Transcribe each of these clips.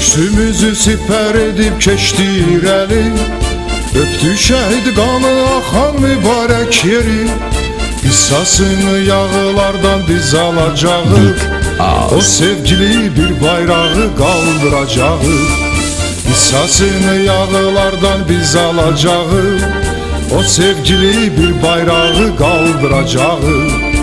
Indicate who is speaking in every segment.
Speaker 1: Üstümüzü siper edip keçdi irəli, öpdü şəhid qanı axan mübarək yeri. Qissasını yağılardan biz alacağıq, o sevgili bir bayrağı qaldıracağıq. Qissasını yağılardan biz alacağıq, o sevgili bir bayrağı qaldıracağıq.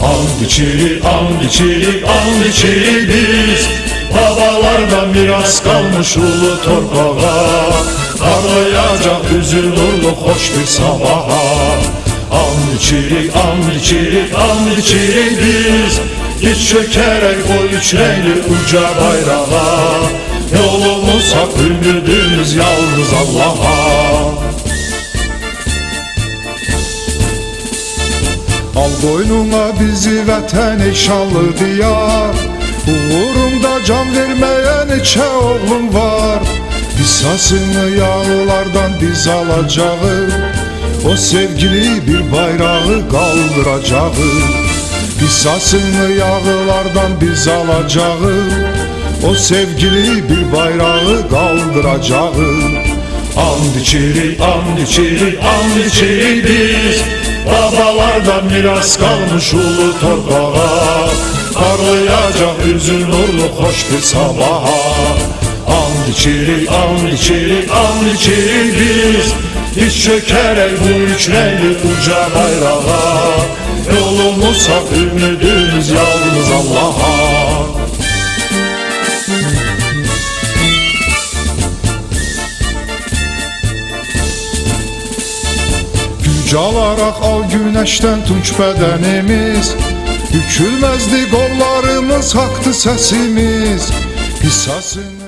Speaker 2: And içirik, and içirik, and içirik biz, babalardan miras kalmış ulu torpağa. Parlayacak üzü nurlu hoş bir sabaha. And içirik, and içirik, and içirik biz, diz çökerek o üç renkli uca bayrağa. Yolumuz hak, ümidimiz yalnız Allah'a.
Speaker 1: Al boynuna bizi vətən eşanlı diyar, uğrunda can verməyə neçə oğlum var. Qissasını yağılardan biz alacağıq, o sevgili bir bayrağı qaldıracağıq. Qissasını yağılardan biz alacağıq, o sevgili bir bayrağı qaldıracağıq.
Speaker 2: And içirik, and içirik, and içirik biz, babalardan miras kalmış ulu torpağa. Parlayacak yüzü nurlu hoş bir sabaha. And içirik, and içirik, and içirik biz, diz çökerek bu üç renkli uca bayrağa. Yolumuz hak, ümidimiz yalnız Allah'a.
Speaker 1: Calarak al güneşten tunç bedenimiz, bükülmezdi kollarımız, haktı sesimiz. Qissasını